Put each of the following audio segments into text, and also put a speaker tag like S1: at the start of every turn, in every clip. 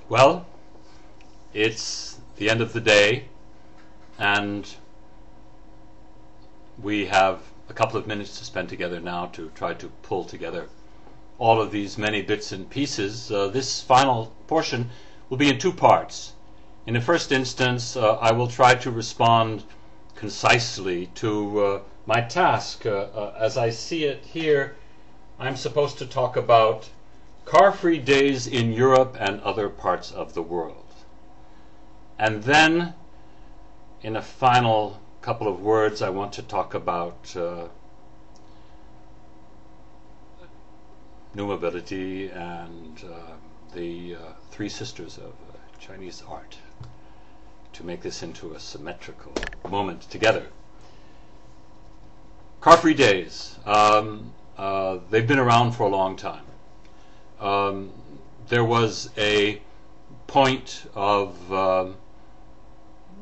S1: Well, it's the end of the day, and we have a couple of minutes to spend together now to try to pull together all of these many bits and pieces. This final portion will be in two parts. In the first instance, I will try to respond concisely to my task. As I see it here, I'm supposed to talk about car-free days in Europe and other parts of the world. And then, in a final couple of words, I want to talk about new mobility and the three sisters of Chinese art, to make this into a symmetrical moment together. Car-free days, they've been around for a long time. There was a point of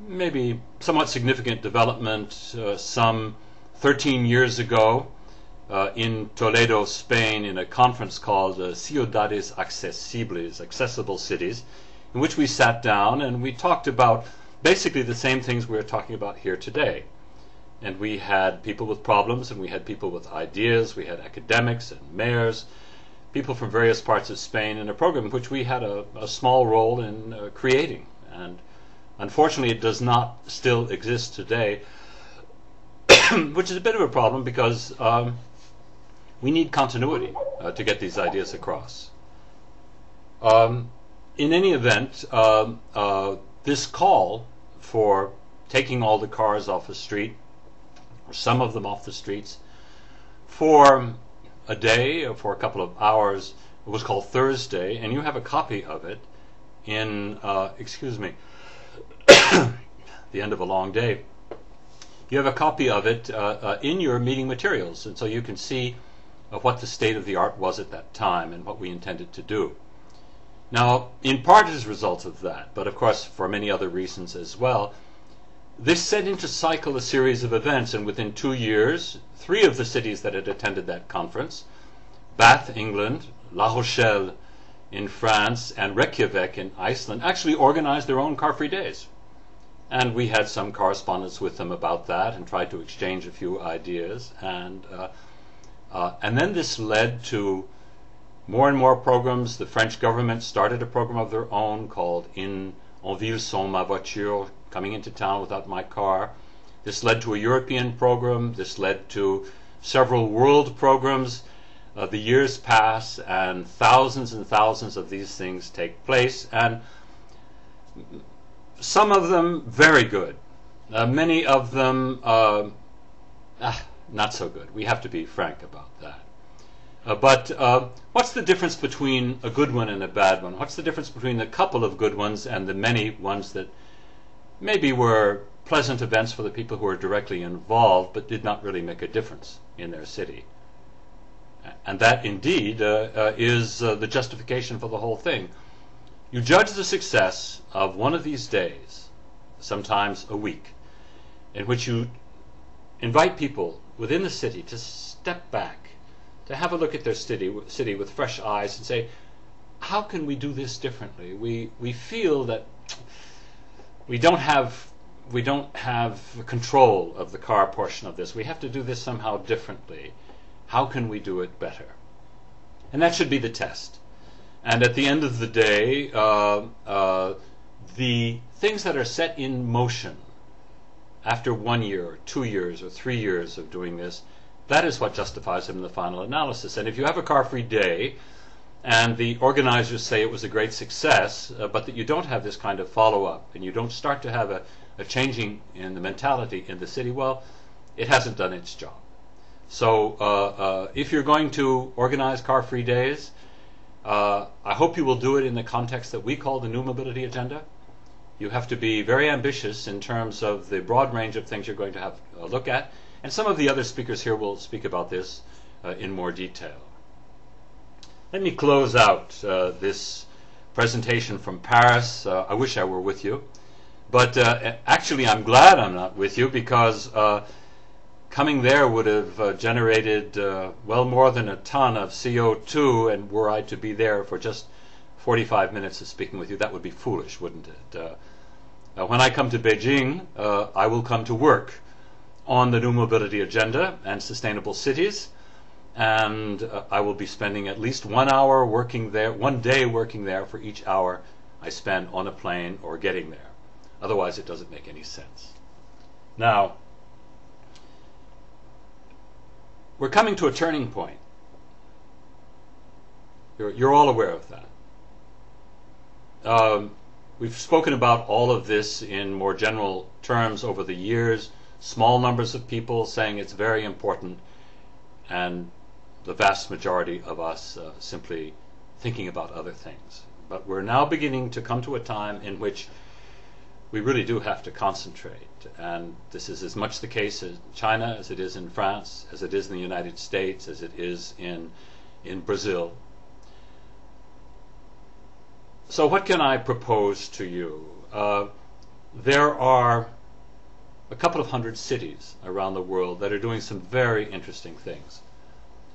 S1: maybe somewhat significant development some 13 years ago in Toledo, Spain, in a conference called Ciudades Accesibles, Accessible Cities, in which we sat down and we talked about basically the same things we're talking about here today. And we had people with problems, and we had people with ideas, we had academics and mayors, people from various parts of Spain, in a program which we had a small role in creating. And unfortunately it does not still exist today, which is a bit of a problem because we need continuity to get these ideas across. In any event, this call for taking all the cars off the street, or some of them off the streets, for a day or for a couple of hours, it was called Thursday, and you have a copy of it in, the end of a long day. You have a copy of it in your meeting materials, and so you can see what the state of the art was at that time and what we intended to do. Now, in part as a result of that, but of course for many other reasons as well, this set into cycle a series of events, and within 2 years, 3 of the cities that had attended that conference, Bath, England, La Rochelle in France, and Reykjavik in Iceland, actually organized their own car-free days. And we had some correspondence with them about that and tried to exchange a few ideas. And then this led to more and more programs. The French government started a program of their own called En ville sans ma voiture, coming into town without my car. This led to a European program. This led to several world programs. The years pass and thousands of these things take place, and some of them very good. Many of them not so good. We have to be frank about that. But what's the difference between a good one and a bad one? What's the difference between a couple of good ones and the many ones that maybe were pleasant events for the people who were directly involved but did not really make a difference in their city? And that indeed is the justification for the whole thing. You judge the success of one of these days, sometimes a week, in which you invite people within the city to step back, to have a look at their city with fresh eyes and say, how can we do this differently? We feel that we don't have control of the car portion of this. We have to do this somehow differently. How can we do it better? And that should be the test. And at the end of the day, the things that are set in motion after 1 year, or 2 years, or 3 years of doing this, that is what justifies them in the final analysis. And if you have a car-free day, and the organizers say it was a great success, but that you don't have this kind of follow-up, and you don't start to have a changing in the mentality in the city, well, it hasn't done its job. So if you're going to organize car-free days, I hope you will do it in the context that we call the New Mobility Agenda. You have to be very ambitious in terms of the broad range of things you're going to have a look at, and some of the other speakers here will speak about this in more detail. Let me close out this presentation from Paris. I wish I were with you, but actually I'm glad I'm not with you, because coming there would have generated well more than a ton of CO2, and were I to be there for just 45 minutes of speaking with you. That would be foolish, wouldn't it? When I come to Beijing, I will come to work on the new mobility agenda and sustainable cities, and I will be spending at least 1 hour working there, 1 day working there for each hour I spend on a plane or getting there. Otherwise, it doesn't make any sense. Now, we're coming to a turning point. You're all aware of that. We've spoken about all of this in more general terms over the years. Small numbers of people saying it's very important, and the vast majority of us simply thinking about other things. But we're now beginning to come to a time in which we really do have to concentrate. And this is as much the case in China as it is in France, as it is in the United States, as it is in Brazil. So what can I propose to you? There are a couple of hundred cities around the world that are doing some very interesting things.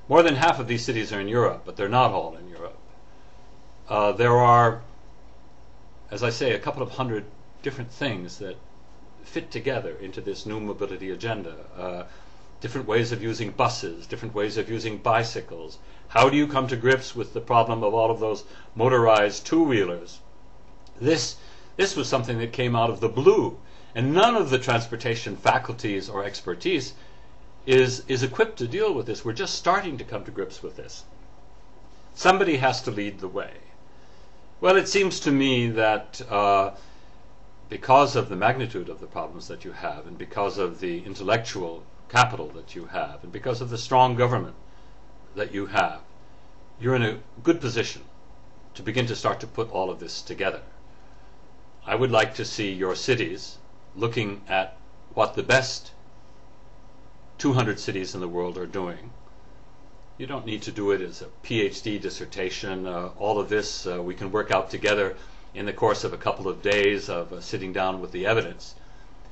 S1: More than half of these cities are in Europe, but they're not all in Europe. There are, as I say, a couple of hundred different things that fit together into this new mobility agenda. Different ways of using buses, different ways of using bicycles. How do you come to grips with the problem of all of those motorized two-wheelers? This was something that came out of the blue, and none of the transportation faculties or expertise is equipped to deal with this. We're just starting to come to grips with this. Somebody has to lead the way. Well, it seems to me that because of the magnitude of the problems that you have, and because of the intellectual capital that you have, and because of the strong government that you have, you're in a good position to begin to start to put all of this together. I would like to see your cities looking at what the best 200 cities in the world are doing. You don't need to do it as a PhD dissertation. All of this we can work out together in the course of a couple of days of sitting down with the evidence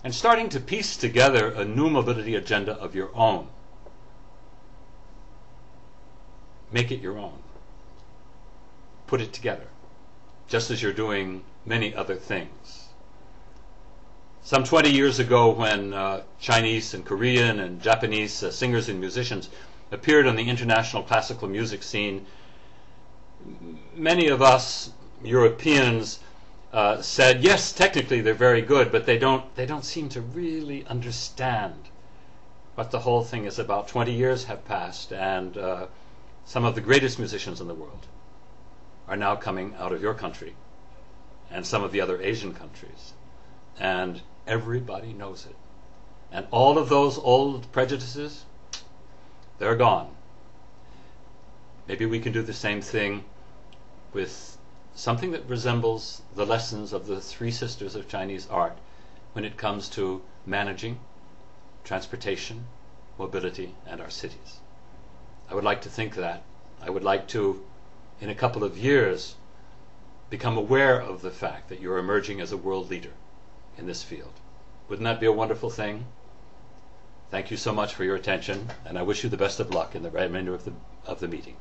S1: and starting to piece together a new mobility agenda of your own. Make it your own. Put it together, just as you're doing many other things. Some 20 years ago, when Chinese and Korean and Japanese singers and musicians appeared on the international classical music scene, many of us Europeans said, yes, technically they're very good, but they don't seem to really understand what the whole thing is about. 20 years have passed, and some of the greatest musicians in the world are now coming out of your country and some of the other Asian countries, and everybody knows it. And all of those old prejudices, they're gone. Maybe we can do the same thing with something that resembles the lessons of the three sisters of Chinese art when it comes to managing transportation, mobility, and our cities. I would like to think that. I would like to, in a couple of years, become aware of the fact that you're emerging as a world leader in this field. Wouldn't that be a wonderful thing? Thank you so much for your attention, and I wish you the best of luck in the remainder of the meeting.